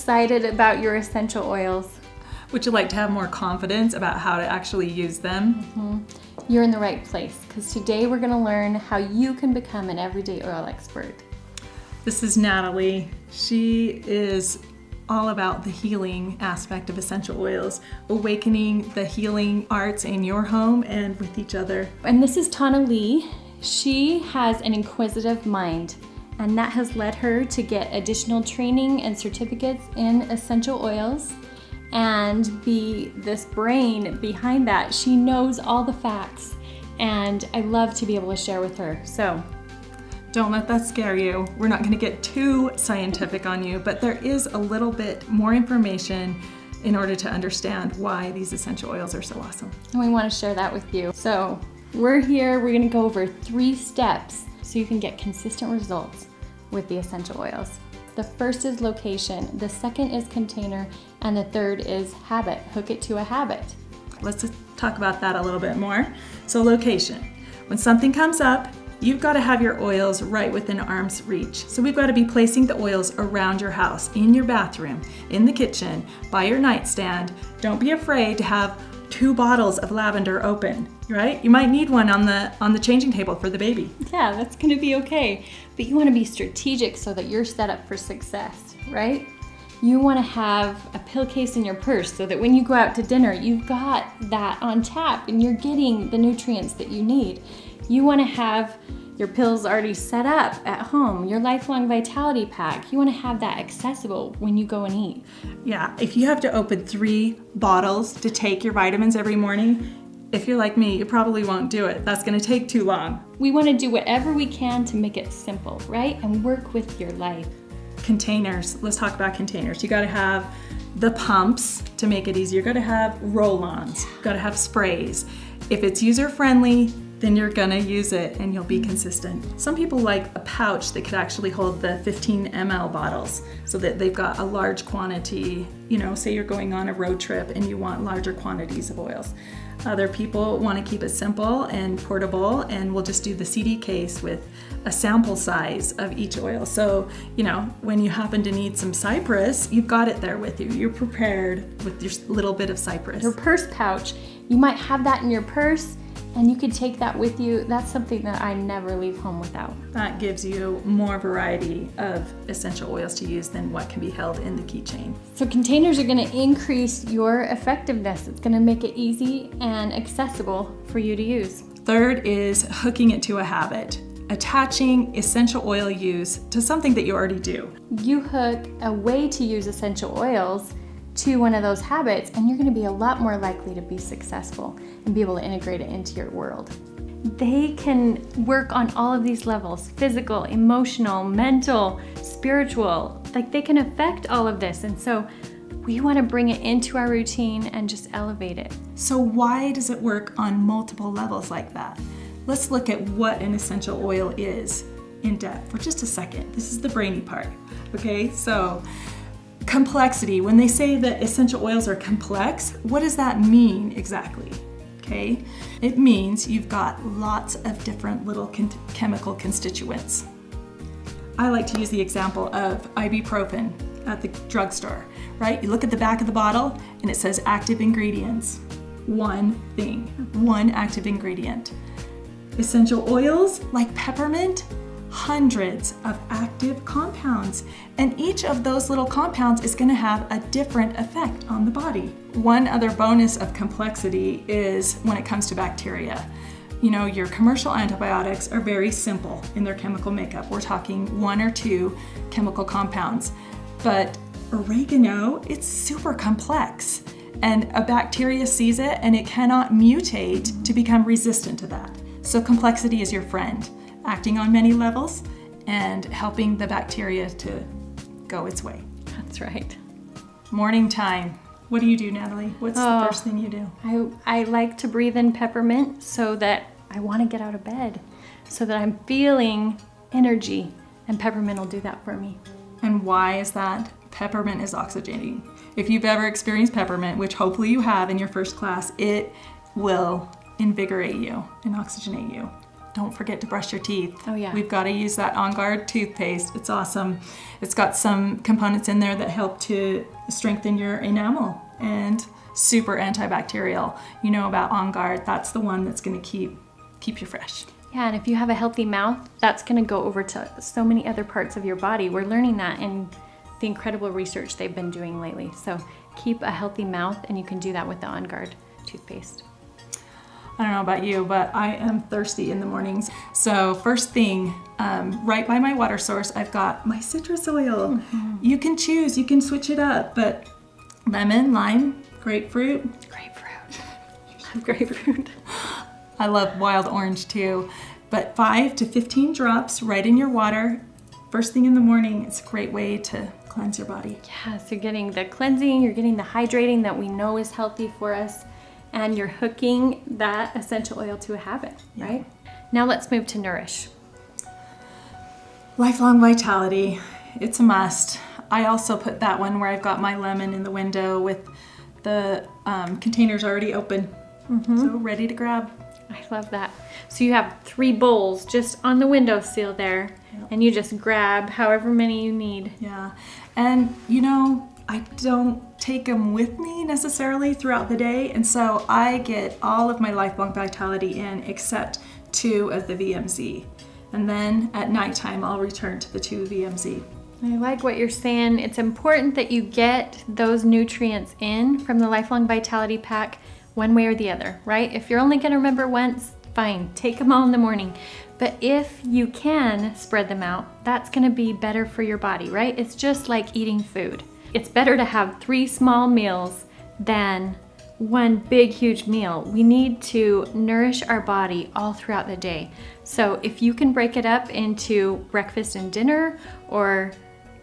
excited about your essential oils? Would you like to have more confidence about how to actually use them? You're in the right place, because today we're going to learn how you can become an everyday oil expert. This is Natalie. She is all about the healing aspect of essential oils, awakening the healing arts in your home and with each other. And this is Tana Lee. She has an inquisitive mind, and that has led her to get additional training and certificates in essential oils and be this brain behind that. She knows all the facts, and I love to be able to share with her. So don't let that scare you. We're not going to get too scientific on you, but there is a little bit more information in order to understand why these essential oils are so awesome. And we want to share that with you. So we're going to go over 3 steps so you can get consistent results with the essential oils. The first is location, the second is container, and the third is habit. Hook it to a habit. Let's just talk about that a little bit more. So location. When something comes up, you've got to have your oils right within arm's reach. So we've got to be placing the oils around your house, in your bathroom, in the kitchen, by your nightstand. Don't be afraid to have 2 bottles of lavender open, right? You might need one on the changing table for the baby. Yeah, that's going to be okay. But you want to be strategic so that you're set up for success, right? You want to have a pill case in your purse so that when you go out to dinner, you've got that on tap and you're getting the nutrients that you need. You want to have your pills already set up at home, your lifelong vitality pack. You want to have that accessible when you go and eat. Yeah, if you have to open 3 bottles to take your vitamins every morning, if you're like me, you probably won't do it. That's going to take too long. We want to do whatever we can to make it simple, right? And work with your life. Containers. Let's talk about containers. You got to have the pumps to make it easier. You got to have roll-ons. You got to have sprays. If it's user-friendly, then you're gonna use it and you'll be consistent. Some people like a pouch that could actually hold the 15 ml bottles so that they've got a large quantity, say you're going on a road trip and you want larger quantities of oils. Other people want to keep it simple and portable, and we'll just do the CD case with a sample size of each oil. So, when you happen to need some cypress, you've got it there with you. You're prepared with your little bit of cypress. Your purse pouch, you might have that in your purse, and you could take that with you. That's something that I never leave home without. That gives you more variety of essential oils to use than what can be held in the keychain. So containers are gonna increase your effectiveness. It's gonna make it easy and accessible for you to use. Third is hooking it to a habit. Attaching essential oil use to something that you already do. You hook a way to use essential oils to one of those habits, and you're going to be a lot more likely to be successful and be able to integrate it into your world. They can work on all of these levels: physical, emotional, mental, spiritual. They can affect all of this, and so we want to bring it into our routine and just elevate it. So why does it work on multiple levels like that? Let's look at what an essential oil is in depth for just a second. This is the brainy part, okay? So complexity. When they say that essential oils are complex, what does that mean exactly? Okay, it means you've got lots of different little chemical constituents. I like to use the example of ibuprofen at the drugstore, right? You look at the back of the bottle and it says active ingredients. One thing, one active ingredient. Essential oils like peppermint, hundreds of active compounds, and each of those little compounds is going to have a different effect on the body. One other bonus of complexity is when it comes to bacteria. Your commercial antibiotics are very simple in their chemical makeup. We're talking 1 or 2 chemical compounds, but oregano, it's super complex, and a bacteria sees it and it cannot mutate to become resistant to that. So complexity is your friend, acting on many levels and helping the bacteria to go its way. That's right. Morning time. What do you do, Natalie? What's the first thing you do? I like to breathe in peppermint so that I want to get out of bed, so that I'm feeling energy, and peppermint will do that for me. And why is that? Peppermint is oxygenating. If you've ever experienced peppermint, which hopefully you have in your first class, it will invigorate you and oxygenate you. don't forget to brush your teeth. Oh, yeah. We've got to use that On Guard toothpaste. It's awesome. It's got some components in there that help to strengthen your enamel and super antibacterial. You know about On Guard, that's the one that's going to keep you fresh. Yeah, and if you have a healthy mouth, that's going to go over to so many other parts of your body. We're learning that in the incredible research they've been doing lately. So keep a healthy mouth, and you can do that with the On Guard toothpaste. I don't know about you, but I am thirsty in the mornings. So first thing, right by my water source, I've got my citrus oil. You can choose, you can switch it up, but lemon, lime, grapefruit. Grapefruit. I love grapefruit. I love wild orange too, but 5 to 15 drops right in your water. First thing in the morning, it's a great way to cleanse your body. Yeah, so you're getting the cleansing, you're getting the hydrating that we know is healthy for us, and you're hooking that essential oil to a habit, right? Now let's move to nourish. Lifelong vitality, it's a must. I also put that one where I've got my lemon in the window with the containers already open, so ready to grab. I love that. So you have 3 bowls just on the windowsill there, and you just grab however many you need. Yeah, and you know, I don't take them with me necessarily throughout the day, and so I get all of my lifelong vitality in except 2 of the VMZ. And then at nighttime, I'll return to the 2 VMZ. I like what you're saying. It's important that you get those nutrients in from the Lifelong Vitality Pack one way or the other, right? If you're only gonna remember once, fine, take them all in the morning. But if you can spread them out, that's gonna be better for your body, right? It's just like eating food. It's better to have 3 small meals than 1 big, huge meal. We need to nourish our body all throughout the day. So if you can break it up into breakfast and dinner, or,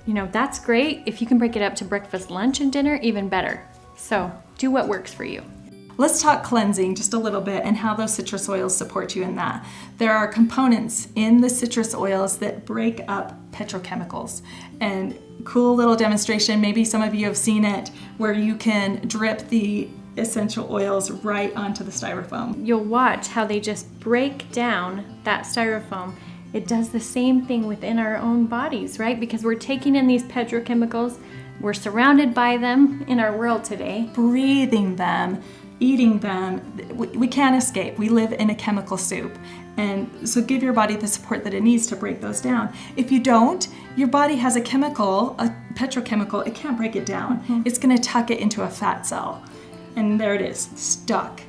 you know, that's great. If you can break it up to breakfast, lunch, and dinner, even better. So do what works for you. Let's talk cleansing just a little bit and how those citrus oils support you in that. There are components in the citrus oils that break up petrochemicals. And cool little demonstration, maybe some of you have seen it, where you can drip the essential oils right onto the styrofoam. You'll watch how they just break down that styrofoam. It does the same thing within our own bodies, right? Because we're taking in these petrochemicals, we're surrounded by them in our world today. Breathing them, eating them, we can't escape. We live in a chemical soup. And so give your body the support that it needs to break those down. If you don't, your body has a chemical, a petrochemical, it can't break it down. It's gonna tuck it into a fat cell. And there it is, stuck.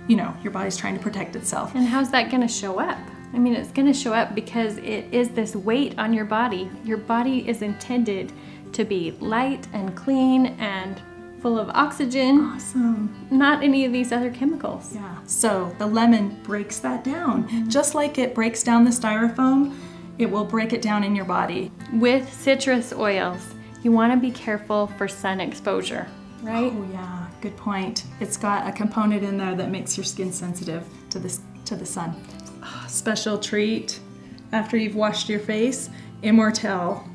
You know, your body's trying to protect itself. And how's that gonna show up? I mean, it's gonna show up because it is this weight on your body. Your body is intended to be light and clean and full of oxygen. Awesome. Not any of these other chemicals. Yeah, so the lemon breaks that down. Just like it breaks down the styrofoam, it will break it down in your body. With citrus oils, you wanna be careful for sun exposure, right? Oh yeah, good point. It's got a component in there that makes your skin sensitive to the sun. Special treat after you've washed your face, Immortelle.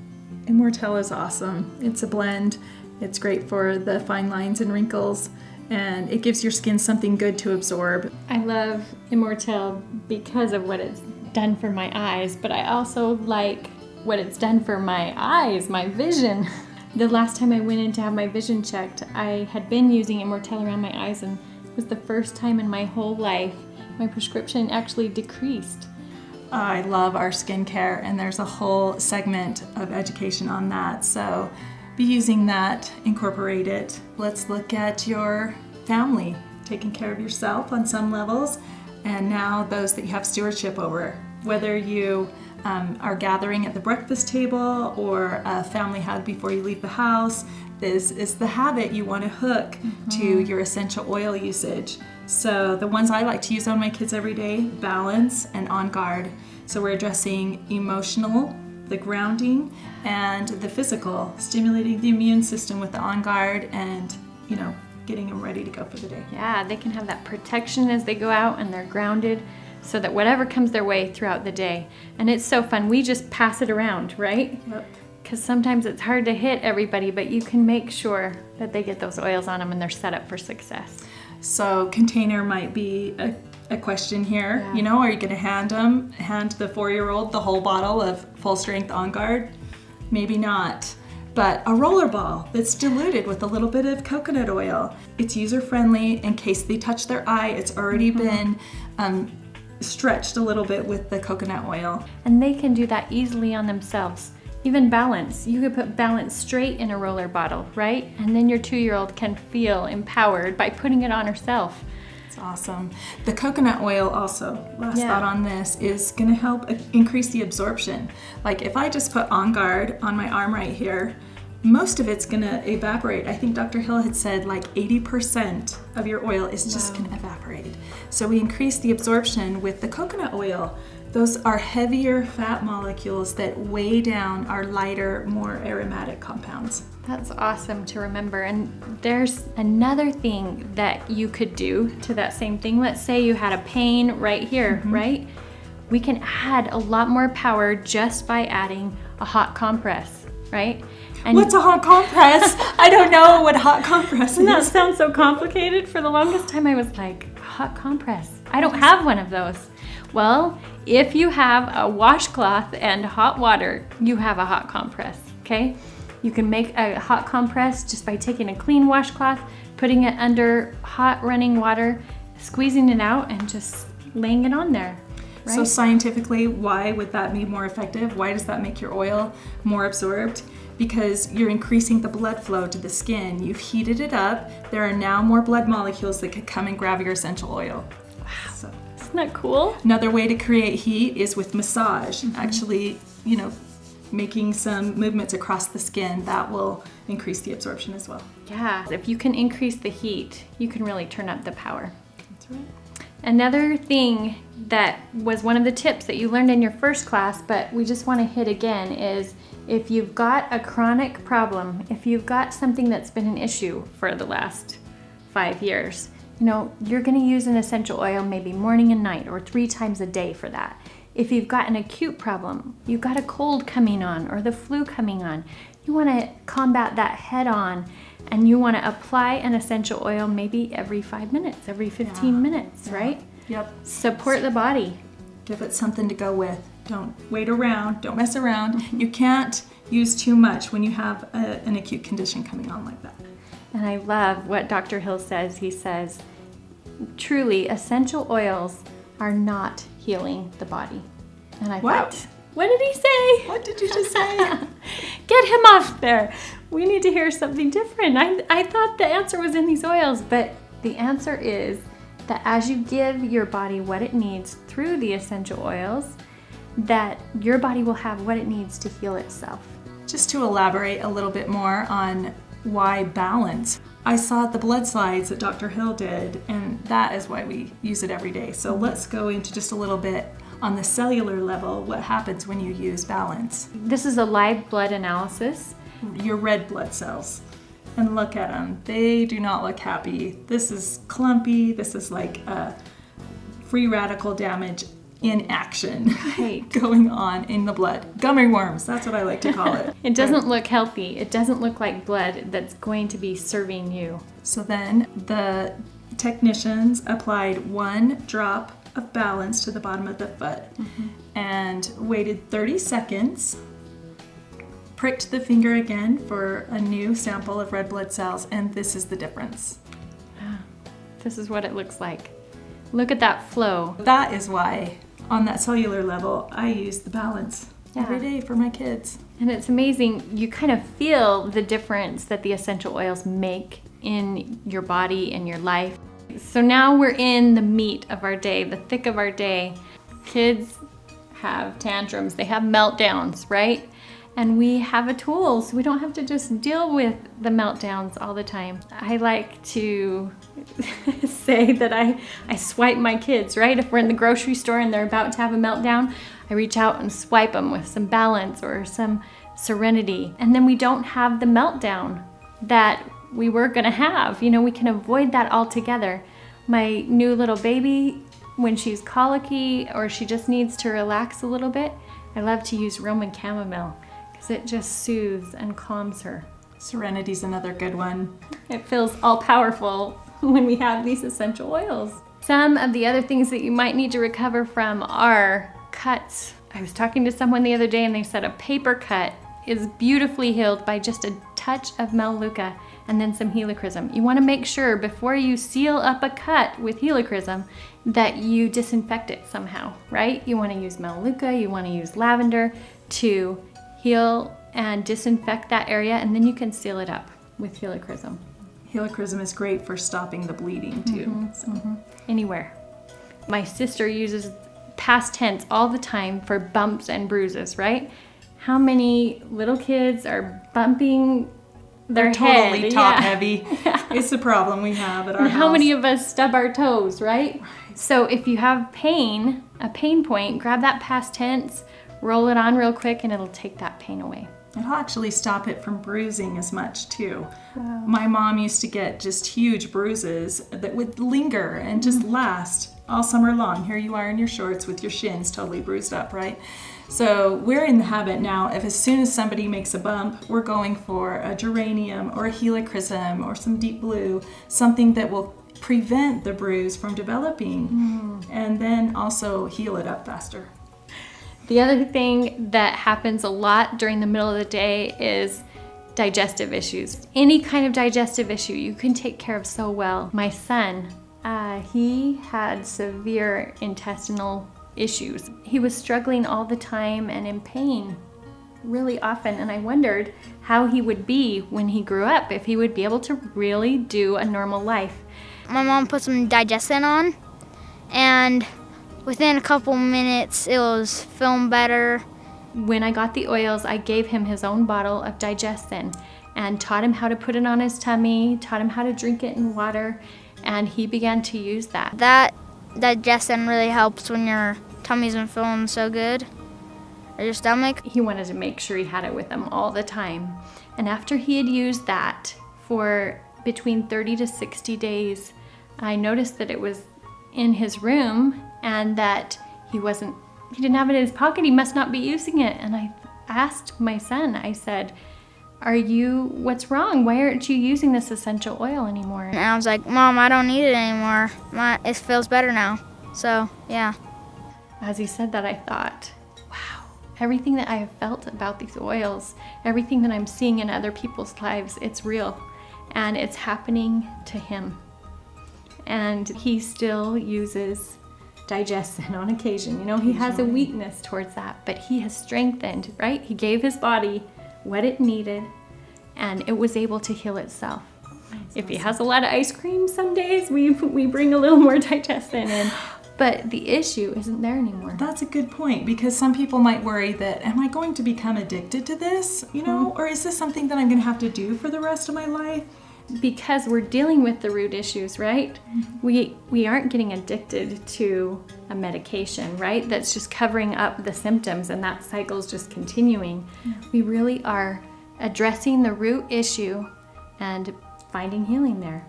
Immortelle is awesome. It's a blend. It's great for the fine lines and wrinkles, and it gives your skin something good to absorb. I love Immortelle because of what it's done for my eyes, but I also like what it's done for my eyes, my vision. The last time I went in to have my vision checked, I had been using Immortelle around my eyes, and it was the first time in my whole life my prescription actually decreased. I love our skincare, and there's a whole segment of education on that, so be using that, incorporate it. Let's look at your family, taking care of yourself on some levels, and now those that you have stewardship over, whether you are gathering at the breakfast table or a family hug before you leave the house. This is the habit you want to hook to your essential oil usage. So the ones I like to use on my kids every day, Balance and On Guard. So we're addressing emotional, the grounding, and the physical, stimulating the immune system with the On Guard and, you know, getting them ready to go for the day. Yeah, they can have that protection as they go out, and they're grounded so that whatever comes their way throughout the day. And it's so fun. We just pass it around, right? Yep. Because sometimes it's hard to hit everybody, but you can make sure that they get those oils on them and they're set up for success. So container might be a question here. Yeah. You know, are you going to hand the 4-year-old the whole bottle of full strength On Guard? Maybe not. But a roller ball that's diluted with a little bit of coconut oil. It's user friendly. In case they touch their eye, it's already been stretched a little bit with the coconut oil. And they can do that easily on themselves. Even Balance. You could put Balance straight in a roller bottle, right? And then your 2-year-old can feel empowered by putting it on herself. It's awesome. The coconut oil also, last Yeah. thought on this, is going to help increase the absorption. Like if I just put On Guard on my arm right here, most of it's going to evaporate. I think Dr. Hill had said like 80% of your oil is just going to evaporate. So we increase the absorption with the coconut oil. Those are heavier fat molecules that weigh down our lighter, more aromatic compounds. That's awesome to remember. And there's another thing that you could do to that same thing. Let's say you had a pain right here, right? We can add a lot more power just by adding a hot compress, right? And What's a hot compress? I don't know what hot compress doesn't that is. sound so complicated? For the longest time I was like, hot compress. I don't have one of those. Well, if you have a washcloth and hot water, you have a hot compress, okay? You can make a hot compress just by taking a clean washcloth, putting it under hot running water, squeezing it out, and just laying it on there, right? So scientifically, why would that be more effective? Why does that make your oil more absorbed? Because you're increasing the blood flow to the skin. You've heated it up. There are now more blood molecules that could come and grab your essential oil. Wow. So. Isn't that cool? Another way to create heat is with massage. Actually, making some movements across the skin, that will increase the absorption as well. Yeah, if you can increase the heat, you can really turn up the power. That's right. Another thing that was one of the tips that you learned in your first class, but we just want to hit again, is if you've got a chronic problem, if you've got something that's been an issue for the last 5 years, you're going to use an essential oil maybe morning and night or 3 times a day for that. If you've got an acute problem, you've got a cold coming on or the flu coming on, you want to combat that head on, and you want to apply an essential oil maybe every 5 minutes, every 15 minutes, right? Yep. Support the body. Give it something to go with. Don't wait around. Don't mess around. You can't use too much when you have an acute condition coming on like that. And I love what Dr. Hill says. He says, truly, essential oils are not healing the body. And I What? thought, what did he say? What did you just say? Get him off there. We need to hear something different. I thought the answer was in these oils, but the answer is that as you give your body what it needs through the essential oils, that your body will have what it needs to heal itself. Just to elaborate a little bit more on why balance. I saw the blood slides that Dr. Hill did, and that is why we use it every day. So let's go into just a little bit on the cellular level, what happens when you use balance. This is a live blood analysis. Your red blood cells, and look at them. They do not look happy. This is clumpy. This is like free radical damage in action Right. going on in the blood. Gummy worms, that's what I like to call it. It doesn't look healthy. It doesn't look like blood that's going to be serving you. So then the technicians applied 1 drop of balance to the bottom of the foot and waited 30 seconds, pricked the finger again for a new sample of red blood cells, and this is the difference. This is what it looks like. Look at that flow. That is why on that cellular level I use the balance every day for my kids. And it's amazing. You kind of feel the difference that the essential oils make in your body and your life. So now we're in the meat of our day, the thick of our day. Kids have tantrums, they have meltdowns, right? And we have a tool, so we don't have to just deal with the meltdowns all the time. I like to say that I swipe my kids, right? If we're in the grocery store and they're about to have a meltdown, I reach out and swipe them with some balance or some serenity. And then we don't have the meltdown that we were gonna have. We can avoid that altogether. My new little baby, when she's colicky or she just needs to relax a little bit, I love to use Roman chamomile because it just soothes and calms her. Serenity's another good one. It feels all powerful when we have these essential oils. Some of the other things that you might need to recover from are cuts. I was talking to someone the other day and they said a paper cut is beautifully healed by just a touch of Melaleuca and then some helichrysum. You want to make sure before you seal up a cut with helichrysum that you disinfect it somehow, right? You want to use Melaleuca, you want to use lavender to heal and disinfect that area, and then you can seal it up with helichrysum. Helichrysum is great for stopping the bleeding too. Anywhere. My sister uses past tense all the time for bumps and bruises, right? How many little kids are bumping their They're totally head? top heavy. It's a problem we have at our And house. how many of us stub our toes, right? So if you have pain, a pain point, grab that past tense, roll it on real quick, and it'll take that pain away. It'll actually stop it from bruising as much too. Wow. My mom used to get just huge bruises that would linger and just last all summer long. Here you are in your shorts with your shins totally bruised up, right? So we're in the habit now of as soon as somebody makes a bump, we're going for a geranium or a helichrysum or some deep blue, something that will prevent the bruise from developing and then also heal it up faster. The other thing that happens a lot during the middle of the day is digestive issues. Any kind of digestive issue you can take care of so well. My son, he had severe intestinal issues. He was struggling all the time and in pain really often, and I wondered how he would be when he grew up, if he would be able to really do a normal life. My mom put some digestin on, and within a couple minutes it was feeling better. When I got the oils, I gave him his own bottle of digestin and taught him how to put it on his tummy, taught him how to drink it in water, and he began to use that. That digestin really helps when your tummy isn't feeling so good, or your stomach. He wanted to make sure he had it with him all the time. And after he had used that for between 30 to 60 days, I noticed that it was in his room and that he didn't have it in his pocket. He must not be using it. And I asked my son, I said, what's wrong? Why aren't you using this essential oil anymore? And I was like, Mom, I don't need it anymore. It feels better now. So, yeah. As he said that, I thought, wow, everything that I have felt about these oils, everything that I'm seeing in other people's lives, it's real. And it's happening to him. And he still uses digestin on occasion. You know, he has a weakness towards that, but he has strengthened, right? He gave his body what it needed, and it was able to heal itself. If he has a lot of ice cream some days, we bring a little more digestin in. But the issue isn't there anymore. That's a good point, because some people might worry that, am I going to become addicted to this? You know, or is this something that I'm going to have to do for the rest of my life? Because we're dealing with the root issues, right? We aren't getting addicted to a medication, right? That's just covering up the symptoms and that cycle's just continuing. We really are addressing the root issue and finding healing there.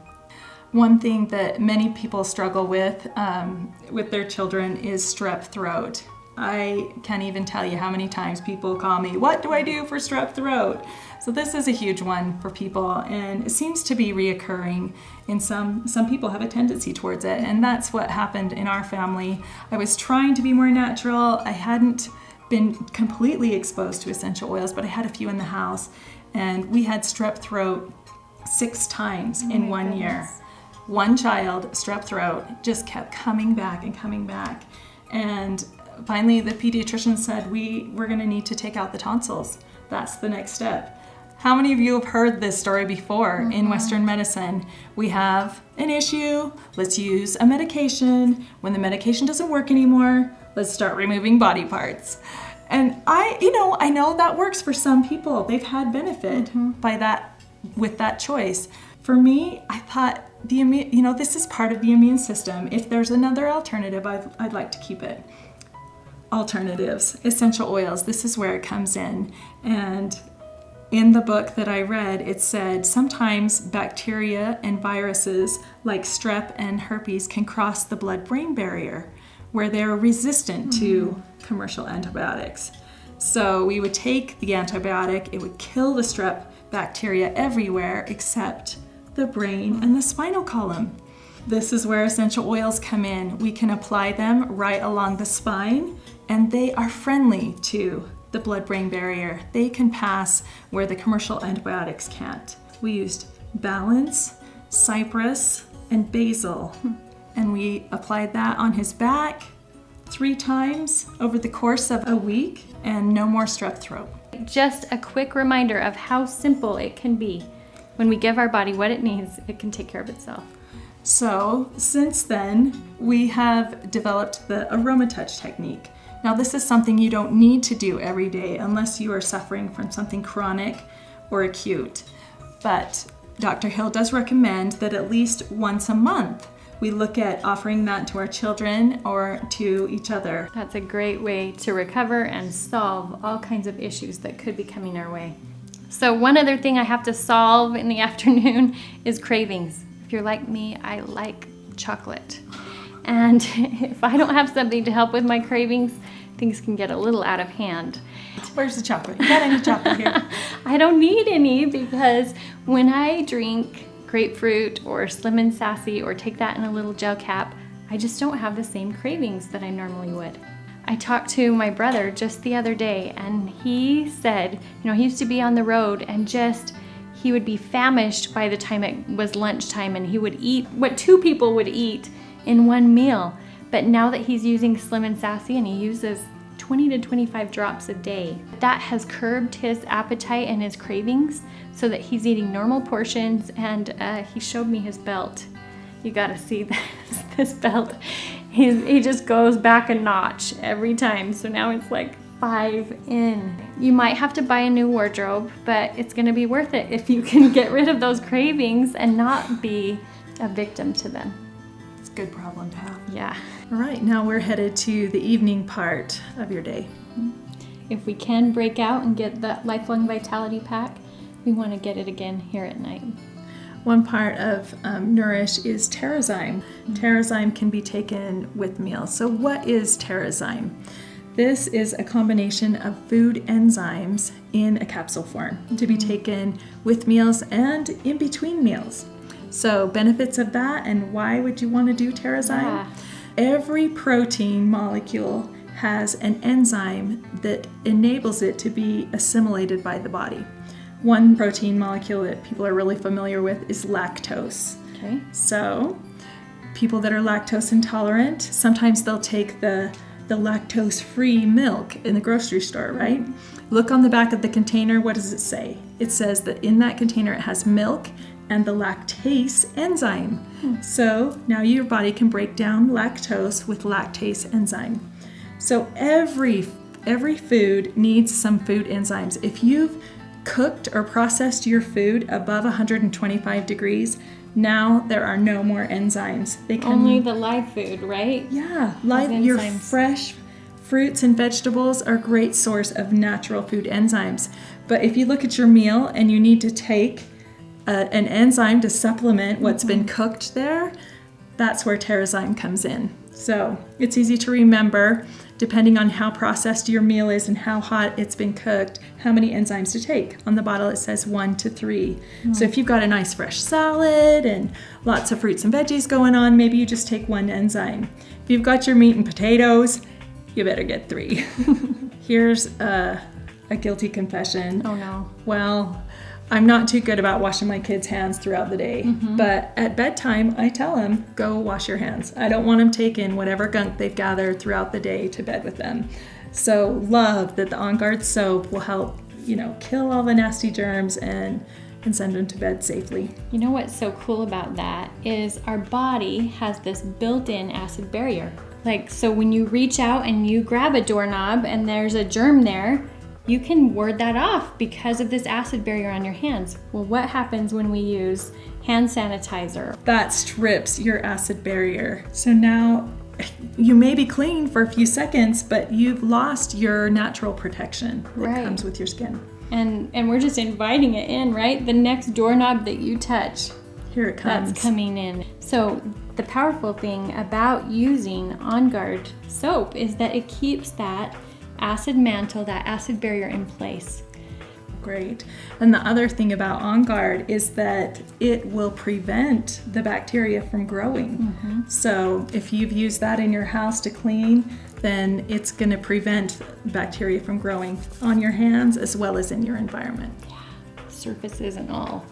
One thing that many people struggle with their children is strep throat. I can't even tell you how many times people call me, what do I do for strep throat? So this is a huge one for people, and it seems to be reoccurring, and some people have a tendency towards it, and that's what happened in our family. I was trying to be more natural. I hadn't been completely exposed to essential oils, but I had a few in the house, and we had strep throat 6 times in 1 year. One child, strep throat, just kept coming back and coming back, and finally the pediatrician said we're going to need to take out the tonsils. That's the next step. How many of you have heard this story before? In Western medicine? We have an issue, let's use a medication. When the medication doesn't work anymore, let's start removing body parts. And I know that works for some people. They've had benefit by that, with that choice. For me, I thought this is part of the immune system. If there's another alternative, I'd like to keep it. Alternatives, essential oils, this is where it comes in. And in the book that I read, it said sometimes bacteria and viruses like strep and herpes can cross the blood-brain barrier where they're resistant to commercial antibiotics. So we would take the antibiotic, it would kill the strep bacteria everywhere except the brain and the spinal column. This is where essential oils come in. We can apply them right along the spine, and they are friendly to the blood-brain barrier. They can pass where the commercial antibiotics can't. We used balance, cypress, and basil, and we applied that on his back 3 times over the course of a week, and no more strep throat. Just a quick reminder of how simple it can be. When we give our body what it needs, it can take care of itself. So since then, we have developed the AromaTouch technique. Now this is something you don't need to do every day unless you are suffering from something chronic or acute. But Dr. Hill does recommend that at least once a month we look at offering that to our children or to each other. That's a great way to recover and solve all kinds of issues that could be coming our way. So one other thing I have to solve in the afternoon is cravings. If you're like me, I like chocolate. And if I don't have something to help with my cravings, things can get a little out of hand. Where's the chocolate? You got any chocolate here? I don't need any, because when I drink grapefruit or Slim and Sassy or take that in a little gel cap, I just don't have the same cravings that I normally would. I talked to my brother just the other day, and he said, he used to be on the road and he would be famished by the time it was lunchtime, and he would eat what 2 people would eat in one meal. But now that he's using Slim and Sassy, and he uses 20 to 25 drops a day, that has curbed his appetite and his cravings so that he's eating normal portions. And he showed me his belt. You gotta see this belt. He just goes back a notch every time. So now it's like 5 in. You might have to buy a new wardrobe, but it's gonna be worth it if you can get rid of those cravings and not be a victim to them. It's a good problem to have. Yeah. All right, now we're headed to the evening part of your day. If we can break out and get that Lifelong Vitality Pack, we want to get it again here at night. One part of Nourish is Terrazyme. Terrazyme can be taken with meals. So what is Terrazyme? This is a combination of food enzymes in a capsule form to be taken with meals and in between meals. So benefits of that, and why would you want to do Terrazyme? Yeah. Every protein molecule has an enzyme that enables it to be assimilated by the body. One protein molecule that people are really familiar with is lactose. Okay. So people that are lactose intolerant, sometimes they'll take the lactose-free milk in the grocery store, right? Look on the back of the container, what does it say? It says that in that container it has milk and the lactase enzyme. So now your body can break down lactose with lactase enzyme. So every food needs some food enzymes. If you've cooked or processed your food above 125 degrees, now there are no more enzymes. They can Only the live food, right? Yeah, your enzymes. fresh fruits and vegetables are a great source of natural food enzymes. But if you look at your meal and you need to take an enzyme to supplement what's been cooked there, that's where Terrazyme comes in. So it's easy to remember, depending on how processed your meal is and how hot it's been cooked, how many enzymes to take. On the bottle it says 1 to 3. So if you've got a nice fresh salad and lots of fruits and veggies going on, maybe you just take 1 enzyme. If you've got your meat and potatoes, you better get 3. Here's a guilty confession. Oh no. Well, I'm not too good about washing my kids' hands throughout the day, but at bedtime, I tell them, go wash your hands. I don't want them taking whatever gunk they've gathered throughout the day to bed with them. So love that the On Guard soap will help, kill all the nasty germs and send them to bed safely. You know what's so cool about that is our body has this built-in acid barrier. So when you reach out and you grab a doorknob and there's a germ there, you can ward that off because of this acid barrier on your hands. Well, what happens when we use hand sanitizer? That strips your acid barrier. So now you may be clean for a few seconds, but you've lost your natural protection that comes with your skin. And we're just inviting it in, right? The next doorknob that you touch, here it comes. That's coming in. So the powerful thing about using On Guard soap is that it keeps that acid mantle, that acid barrier in place. Great. And the other thing about On Guard is that it will prevent the bacteria from growing. So if you've used that in your house to clean, then it's going to prevent bacteria from growing on your hands as well as in your environment. Surfaces and all.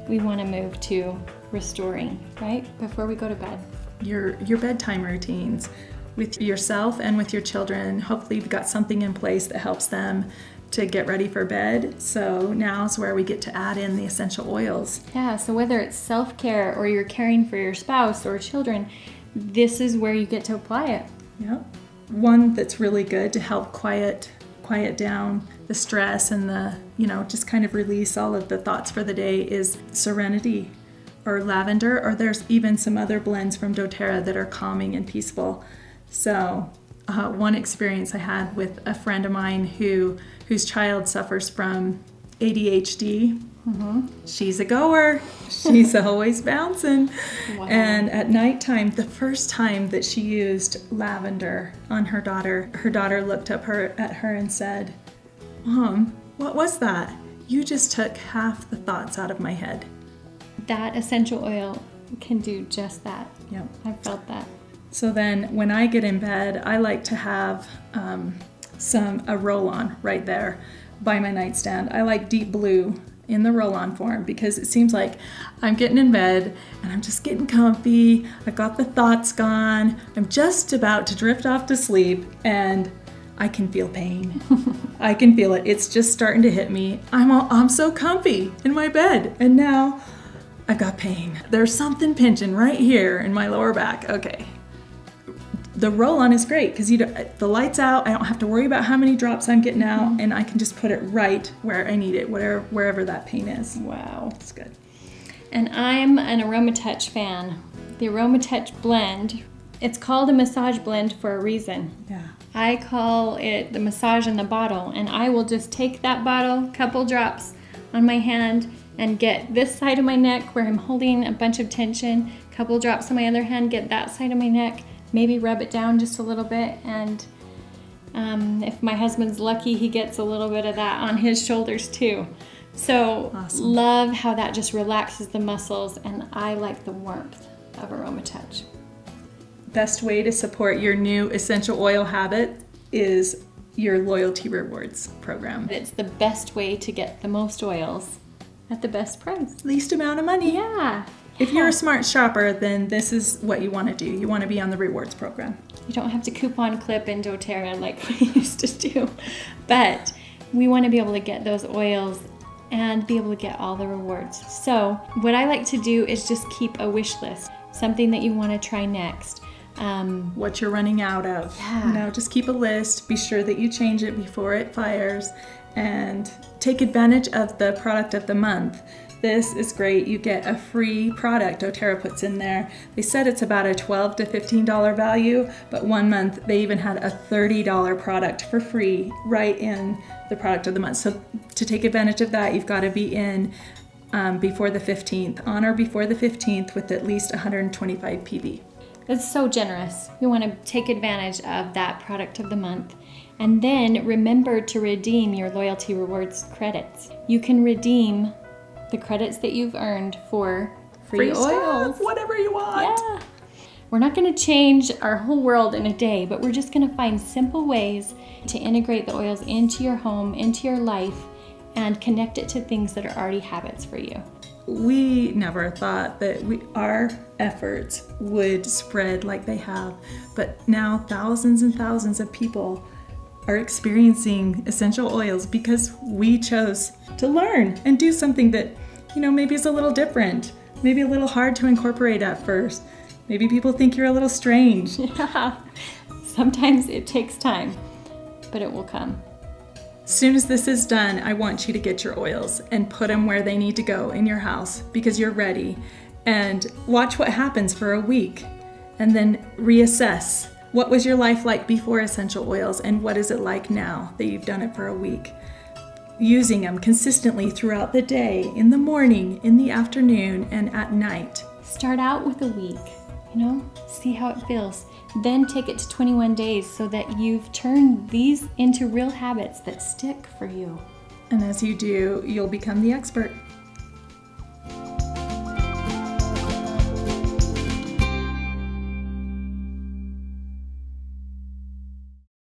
We want to move to restoring, right? Before we go to bed. Your bedtime routines with yourself and with your children. Hopefully you've got something in place that helps them to get ready for bed. So now's where we get to add in the essential oils. Yeah, so whether it's self-care or you're caring for your spouse or children, this is where you get to apply it. Yep. One that's really good to help quiet down the stress and the, just kind of release all of the thoughts for the day is Serenity or lavender, or there's even some other blends from doTERRA that are calming and peaceful. So one experience I had with a friend of mine whose child suffers from ADHD. She's a goer. She's always bouncing. Wow. And at nighttime, the first time that she used lavender on her daughter looked up at her and said, "Mom, what was that? You just took half the thoughts out of my head." That essential oil can do just that. Yep. I felt that. So then when I get in bed, I like to have a roll-on right there by my nightstand. I like deep blue in the roll-on form because it seems like I'm getting in bed and I'm just getting comfy. I got the thoughts gone. I'm just about to drift off to sleep and I can feel pain. I can feel it. It's just starting to hit me. I'm so comfy in my bed and now I've got pain. There's something pinching right here in my lower back. Okay. The roll-on is great because the light's out. I don't have to worry about how many drops I'm getting out, and I can just put it right where I need it, wherever that pain is. Wow. It's good. And I'm an AromaTouch fan. The AromaTouch blend, it's called a massage blend for a reason. Yeah. I call it the massage in the bottle, and I will just take that bottle, couple drops on my hand, and get this side of my neck where I'm holding a bunch of tension, couple drops on my other hand, get that side of my neck, maybe rub it down just a little bit, and if my husband's lucky, he gets a little bit of that on his shoulders too. So Awesome. Love how that just relaxes the muscles, and I like the warmth of AromaTouch. Best way to support your new essential oil habit is your loyalty rewards program. It's the best way to get the most oils at the best price. Least amount of money. Yeah. If you're a smart shopper, then this is what you want to do. You want to be on the rewards program. You don't have to coupon clip in doTERRA like we used to do, but we want to be able to get those oils and be able to get all the rewards. So what I like to do is just keep a wish list, something that you want to try next. What you're running out of. Yeah. Just keep a list. Be sure that you change it before it fires and take advantage of the product of the month. This is great. You get a free product doTERRA puts in there. They said it's about a $12 to $15 value, but one month they even had a $30 product for free right in the product of the month. So to take advantage of that, you've got to be in before the 15th, on or before the 15th with at least 125 PB. It's so generous. You want to take advantage of that product of the month. And then remember to redeem your loyalty rewards credits. You can redeem the credits that you've earned for free oils. Stuff, whatever you want. Yeah. We're not going to change our whole world in a day, but we're just going to find simple ways to integrate the oils into your home, into your life, and connect it to things that are already habits for you. We never thought that our efforts would spread like they have, but now thousands and thousands of people are experiencing essential oils because we chose to learn and do something that, maybe is a little different, maybe a little hard to incorporate at first. Maybe people think you're a little strange. Yeah. Sometimes it takes time, but it will come. As soon as this is done, I want you to get your oils and put them where they need to go in your house because you're ready. And watch what happens for a week and then reassess. What was your life like before essential oils and what is it like now that you've done it for a week? Using them consistently throughout the day, in the morning, in the afternoon, and at night. Start out with a week, see how it feels. Then take it to 21 days so that you've turned these into real habits that stick for you. And as you do, you'll become the expert.